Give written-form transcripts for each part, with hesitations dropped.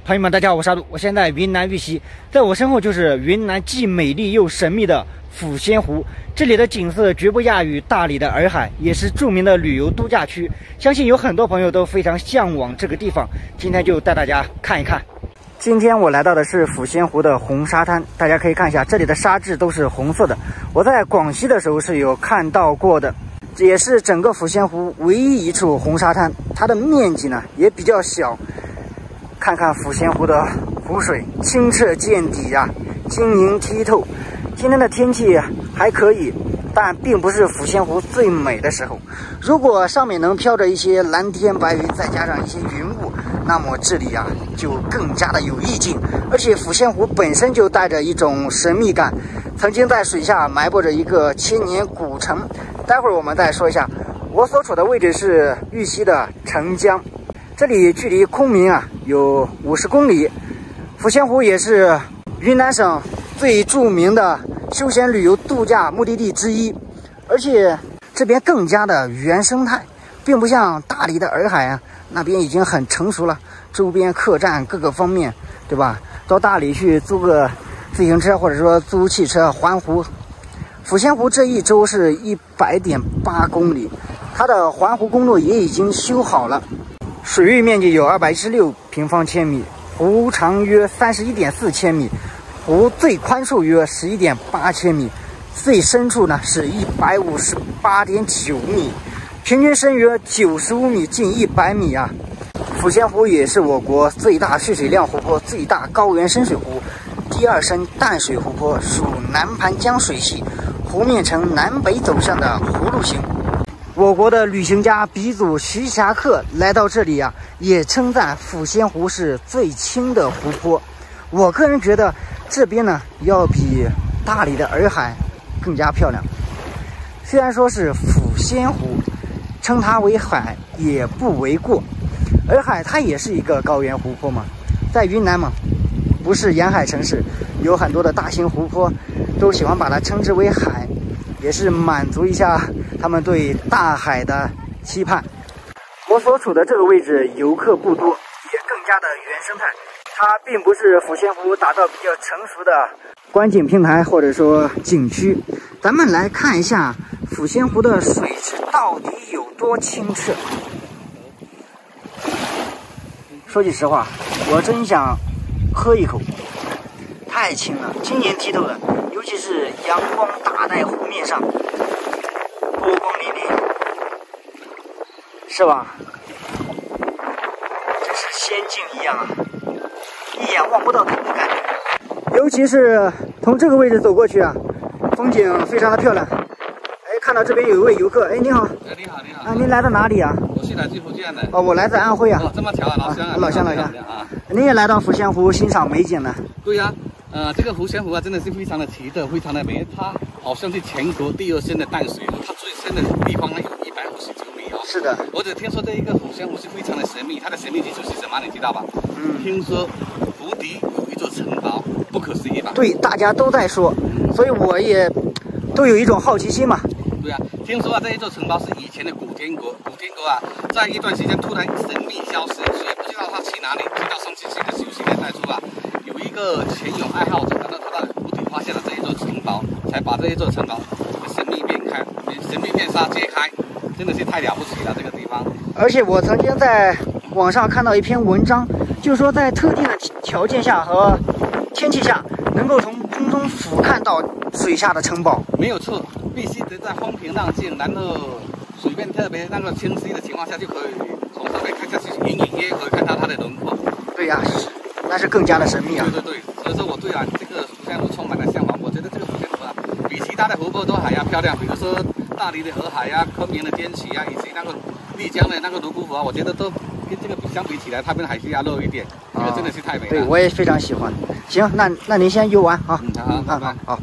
朋友们，大家好，我是阿杜，我现在云南玉溪，在我身后就是云南既美丽又神秘的抚仙湖。这里的景色绝不亚于大理的洱海，也是著名的旅游度假区。相信有很多朋友都非常向往这个地方。今天就带大家看一看。今天我来到的是抚仙湖的红沙滩，大家可以看一下，这里的沙质都是红色的。我在广西的时候是有看到过的，这也是整个抚仙湖唯一一处红沙滩，它的面积呢也比较小。看看抚仙湖的湖水清澈见底呀，晶莹剔透。今天的天气还可以，但并不是抚仙湖最美的时候。如果上面能飘着一些蓝天白云，再加上一些云雾，那么这里呀就更加的有意境。而且抚仙湖本身就带着一种神秘感，曾经在水下埋没着一个千年古城。待会儿我们再说一下。我所处的位置是玉溪的澄江，这里距离昆明有50公里。抚仙湖也是云南省最著名的休闲旅游度假目的地之一，而且这边更加的原生态，并不像大理的洱海那边已经很成熟了，周边客栈各个方面，对吧？到大理去租个自行车或者说租汽车环湖。抚仙湖这一周是100.8公里，它的环湖公路也已经修好了。水域面积有216平方千米，湖长约31.4千米，湖最宽处约11.8千米，最深处呢是158.9米，平均深约95米，近100米啊！抚仙湖也是我国最大蓄水量湖泊、最大高原深水湖，第二深淡水湖泊，属南盘江水系，湖面呈南北走向的葫芦形。我国的旅行家鼻祖徐霞客来到这里也称赞抚仙湖是最清的湖泊。我个人觉得这边呢要比大理的洱海更加漂亮。虽然说是抚仙湖，称它为海也不为过。洱海它也是一个高原湖泊嘛，在云南嘛，不是沿海城市，有很多的大型湖泊都喜欢把它称之为海，也是满足一下他们对大海的期盼。我所处的这个位置游客不多，也更加的原生态，它并不是抚仙湖打造比较成熟的观景平台或者说景区。咱们来看一下抚仙湖的水质到底有多清澈。说句实话，我真想喝一口，太清了，晶莹剔透的，尤其是阳光打在湖面上，波光粼粼，是吧？真是仙境一样一眼望不到头的感觉。尤其是从这个位置走过去风景非常的漂亮。看到这边有一位游客，你好。你好，你好。您来自哪里我是来自福建的。我来自安徽这么巧老乡。您也来到抚仙湖欣赏美景呢？对呀，这个抚仙湖真的是非常的奇特，非常的美。它好像是全国第2深的淡水湖，它最深的地方呢有159米是的。我只听说这一个抚仙湖是非常的神秘，它的神秘之处是什么？你知道吧？听说湖底有一座城堡，不可思议吧？对，大家都在说，所以我也都有一种好奇心嘛。对啊，听说这一座城堡是以前的古天国在一段时间突然神秘消失，谁也不知道它去哪里。直到上次这个休息年代初有一个潜泳爱好者，他在湖底发现了这一座城堡，才把这一座城堡的神秘面纱揭开，真的是太了不起了这个地方。而且我曾经在网上看到一篇文章，就是说在特定的条件下和天气下，能够从空中俯瞰到水下的城堡。没有错，必须得在风平浪静，然后水面特别清晰的情况下，就可以从上面看下去，隐隐约可以看到它的轮廓。对呀，那是更加的神秘对，所以说我对这个抚仙湖充满了向往。我觉得这个抚仙湖比其他的湖泊都还要漂亮，比如说大理的洱海昆明的滇池以及那个丽江的那个泸沽湖我觉得都跟这个相比起来，它们还是要弱一点。这个真的是太美了。对，我也非常喜欢。行，那您先游玩好。好。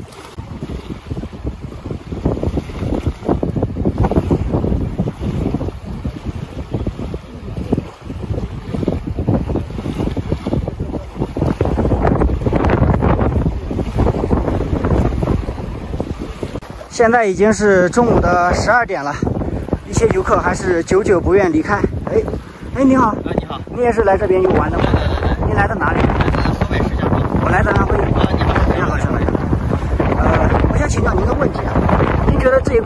现在已经是中午的12点了，一些游客还是久久不愿离开。你好。你好。你也是来这边游玩的吗？您来自哪里？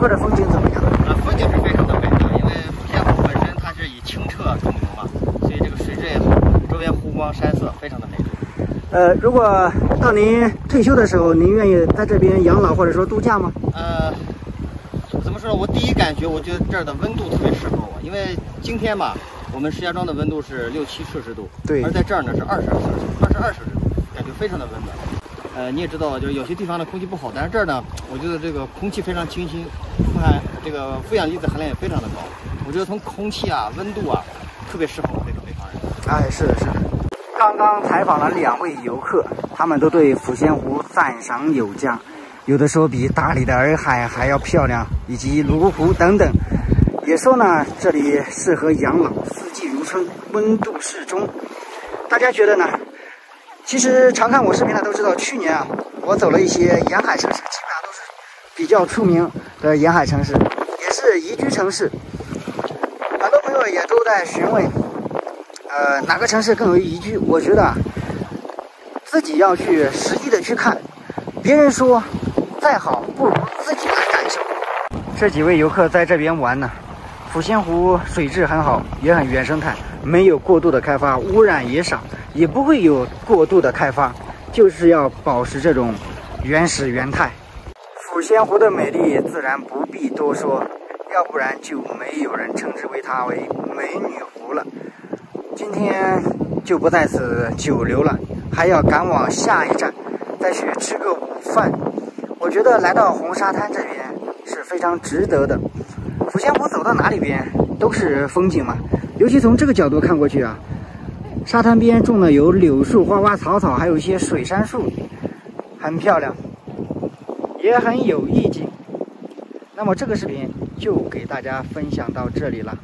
河的风景怎么样？风景是非常的美的，因为抚仙湖本身它是以清澈著名嘛，所以这个水质也好，周边湖光山色非常的美丽。如果到您退休的时候，您愿意在这边养老或者说度假吗？怎么说呢？我第一感觉，我觉得这儿的温度特别适合我，因为今天嘛，我们石家庄的温度是6、7摄氏度，对，而在这儿呢是22摄氏度，感觉非常的温暖。你也知道，就是有些地方的空气不好，但是这儿呢，我觉得这个空气非常清新，这个负氧离子含量也非常的高。我觉得从空气啊、温度啊，特别适合我这个北方人。哎，是的，是的。刚刚采访了2位游客，他们都对抚仙湖赞赏有加，有的说比大理的洱海还要漂亮，以及泸湖等等。也说呢，这里适合养老，四季如春，温度适中。大家觉得呢？其实常看我视频的都知道，去年啊，我走了一些沿海城市，基本上都是比较出名的沿海城市，也是宜居城市。很多朋友也都在询问，哪个城市更有宜居？我觉得自己要去实际的去看，别人说再好，不如自己来感受。这几位游客在这边玩呢，抚仙湖水质很好，也很原生态，没有过度的开发，污染也少，也不会有过度的开发，就是要保持这种原始原态。抚仙湖的美丽自然不必多说，要不然就没有人称之为它为美女湖了。今天就不在此久留了，还要赶往下一站，再去吃个午饭。我觉得来到红沙滩这边是非常值得的。抚仙湖走到哪里边都是风景嘛，尤其从这个角度看过去啊，沙滩边种的有柳树、花花草草，还有一些水杉树，很漂亮，也很有意境。那么这个视频就给大家分享到这里了。